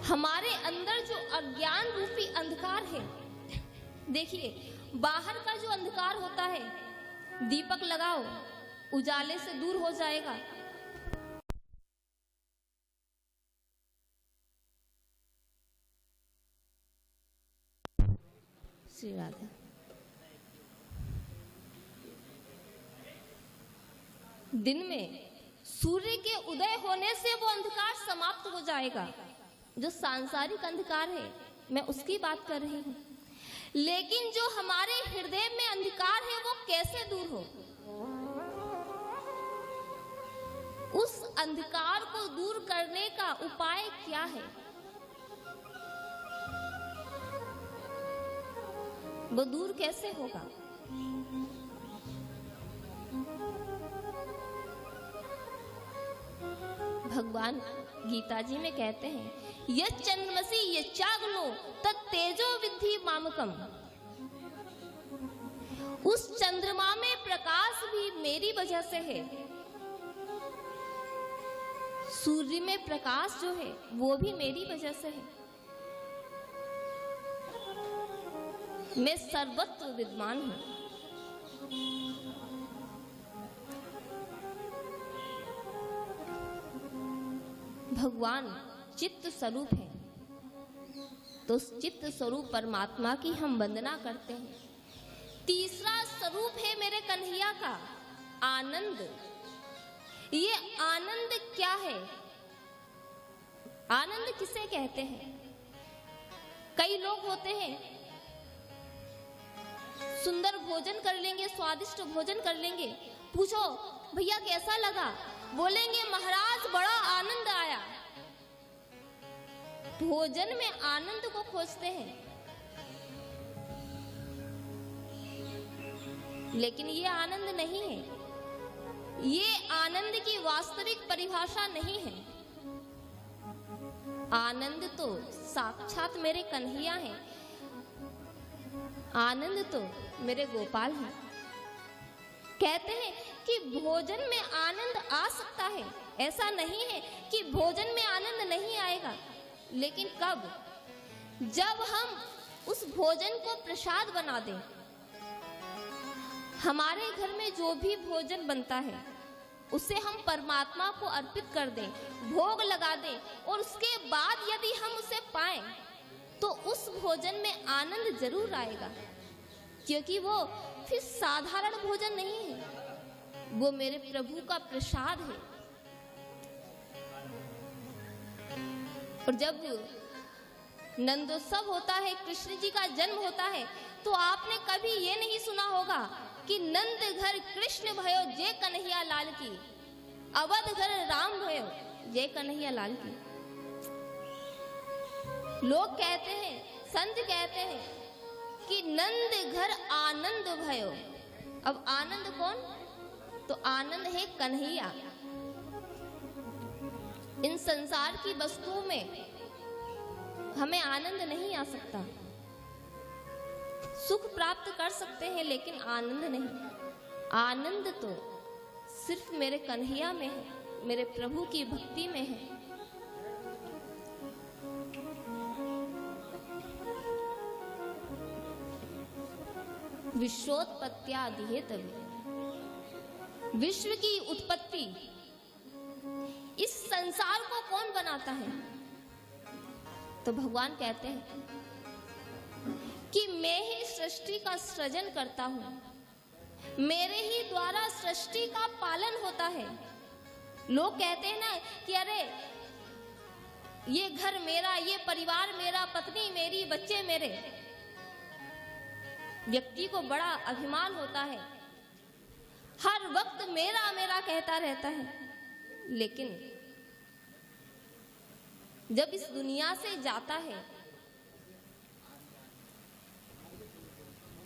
हमारे अंदर जो अज्ञान रूपी अंधकार है, देखिए बाहर का जो अंधकार होता है, दीपक लगाओ उजाले से दूर हो जाएगा। श्री राधे। दिन में सूर्य के उदय होने से वो अंधकार समाप्त हो जाएगा। जो सांसारिक अंधकार है मैं उसकी बात कर रही हूँ, लेकिन जो हमारे हृदय में अंधकार है वो कैसे दूर हो? उस अंधकार को दूर करने का उपाय क्या है? वो दूर कैसे होगा? भगवान गीता जी में कहते हैं, यत् चंद्रमसि यच्चाग्नो तत्तेजो विद्धि मामकम। उस चंद्रमा में प्रकाश भी मेरी वजह से है। सूर्य में प्रकाश जो है वो भी मेरी वजह से है। मैं सर्वत्र विद्वान हूं। भगवान चित्त स्वरूप है, तो उस चित्त स्वरूप परमात्मा की हम वंदना करते हैं। तीसरा स्वरूप है मेरे कन्हैया का आनंद। ये आनंद क्या है? आनंद किसे कहते हैं? कई लोग होते हैं सुंदर भोजन कर लेंगे, स्वादिष्ट भोजन कर लेंगे, पूछो भैया कैसा लगा, बोलेंगे महाराज बड़ा आनंद आया। भोजन में आनंद को खोजते हैं, लेकिन ये आनंद नहीं है। ये आनंद की वास्तविक परिभाषा नहीं है। आनंद तो साक्षात मेरे कन्हैया हैं। आनंद तो मेरे गोपाल हैं। कहते हैं कि भोजन में आनंद आ सकता है, ऐसा नहीं है कि भोजन में आनंद नहीं आएगा, लेकिन कब? जब हम उस भोजन को प्रसाद बना दें। हमारे घर में जो भी भोजन बनता है उसे हम परमात्मा को अर्पित कर दें, भोग लगा दें, और उसके बाद यदि हम उसे पाएं तो उस भोजन में आनंद जरूर आएगा, क्योंकि वो फिर साधारण भोजन नहीं है, वो मेरे प्रभु का प्रसाद है। और जब नंदोत्सव होता है, कृष्ण जी का जन्म होता है, तो आपने कभी ये नहीं सुना होगा कि नंद घर कृष्ण भयो जय कन्हैया लाल की, अवध घर राम भयो जय कन्हैया लाल की। लोग कहते हैं, संत कहते हैं कि नंद घर आनंद भयो। अब आनंद कौन? तो आनंद है कन्हैया। इन संसार की वस्तुओं में हमें आनंद नहीं आ सकता। सुख प्राप्त कर सकते हैं लेकिन आनंद नहीं। आनंद तो सिर्फ मेरे कन्हैया में है, मेरे प्रभु की भक्ति में है। विश्वोत्पत्त्यादि तभी, विश्व की उत्पत्ति, इस संसार को कौन बनाता है? तो भगवान कहते हैं कि मैं ही सृष्टि का सृजन करता हूं, मेरे ही द्वारा सृष्टि का पालन होता है। लोग कहते हैं ना कि अरे ये घर मेरा, ये परिवार मेरा, पत्नी मेरी, बच्चे मेरे। व्यक्ति को बड़ा अभिमान होता है, हर वक्त मेरा मेरा कहता रहता है, लेकिन जब इस दुनिया से जाता है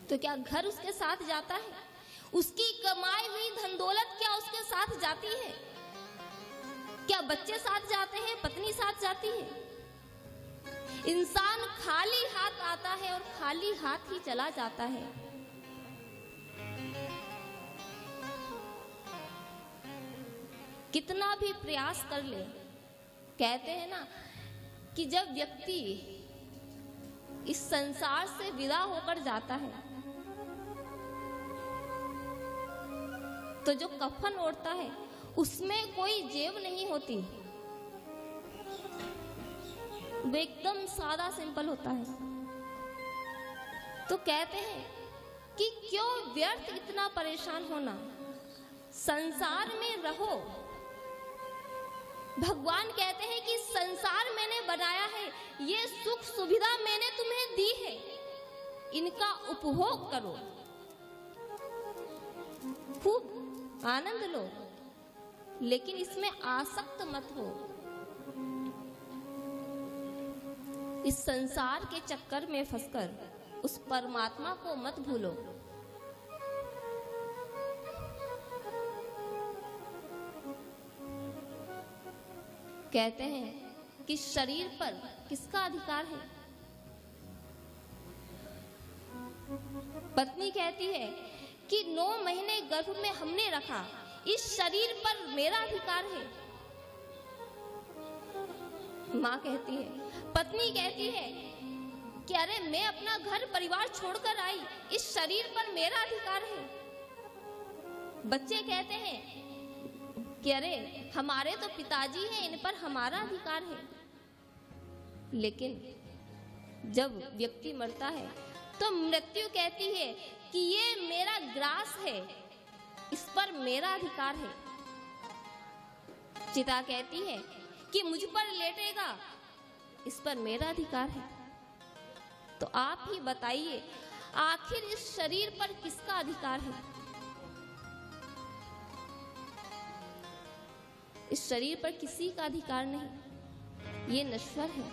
तो क्या घर उसके साथ जाता है? उसकी कमाई हुई धन दौलत क्या उसके साथ जाती है? क्या बच्चे साथ जाते हैं, पत्नी साथ जाती है? इंसान खाली हाथ आता है और खाली हाथ ही चला जाता है। कितना भी प्रयास कर ले, कहते हैं ना कि जब व्यक्ति इस संसार से विदा होकर जाता है तो जो कफन ओढ़ता है उसमें कोई जेब नहीं होती, वो एकदम सादा सिंपल होता है। तो कहते हैं कि क्यों व्यर्थ इतना परेशान होना, संसार में रहो। भगवान कहते हैं कि संसार मैंने बनाया है, ये सुख सुविधा मैंने तुम्हें दी है, इनका उपभोग करो, खूब आनंद लो, लेकिन इसमें आसक्त मत हो। इस संसार के चक्कर में फंसकर उस परमात्मा को मत भूलो। कहते हैं कि शरीर पर किसका अधिकार है? पत्नी कहती है कि 9 महीने गर्भ में हमने रखा, इस शरीर पर मेरा अधिकार है। माँ कहती है, पत्नी कहती है कि अरे मैं अपना घर परिवार छोड़कर आई, इस शरीर पर मेरा अधिकार है। बच्चे कहते हैं कि अरे हमारे तो पिताजी हैं, इन पर हमारा अधिकार है। लेकिन जब व्यक्ति मरता है तो मृत्यु कहती है कि ये मेरा ग्रास है, इस पर मेरा अधिकार है। चिता कहती है कि मुझ पर लेटेगा, इस पर मेरा अधिकार है। तो आप ही बताइए, आखिर इस शरीर पर किसका अधिकार है? इस शरीर पर किसी का अधिकार नहीं, ये नश्वर है।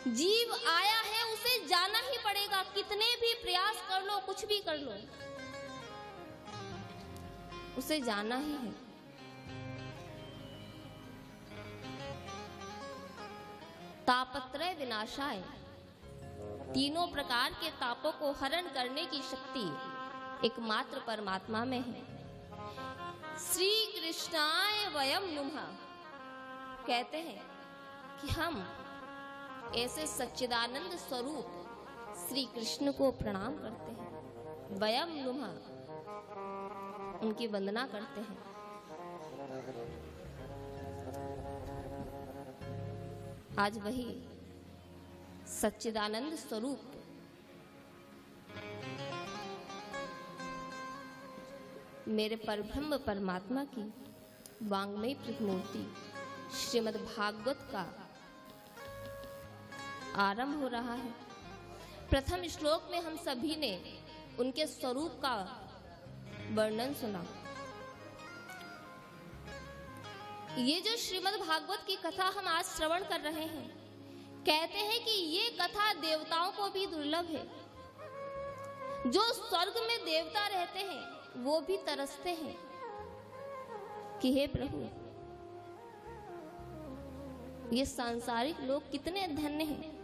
जीव आया है, उसे जाना ही पड़ेगा, कितने भी प्रयास कर लो, कुछ भी कर लो, उसे जाना ही है। तापत्रय विनाशाय, तीनों प्रकार के तापों को हरण करने की शक्ति एकमात्र परमात्मा में है। श्री कृष्णाय वयम नुमः, कहते हैं कि हम ऐसे सच्चिदानंद स्वरूप श्री कृष्ण को प्रणाम करते हैं, वयम नुमः, उनकी वंदना करते हैं। आज वही सच्चिदानंद स्वरूप मेरे परब्रह्म परमात्मा की वांग्मयी प्रतिमूर्ति श्रीमद् भागवत का आरंभ हो रहा है। प्रथम श्लोक में हम सभी ने उनके स्वरूप का वर्णन सुना। ये जो श्रीमद् भागवत की कथा हम आज श्रवण कर रहे हैं, कहते हैं कि ये कथा देवताओं को भी दुर्लभ है। जो स्वर्ग में देवता रहते हैं वो भी तरसते हैं कि हे प्रभु, ये सांसारिक लोग कितने धन्य हैं,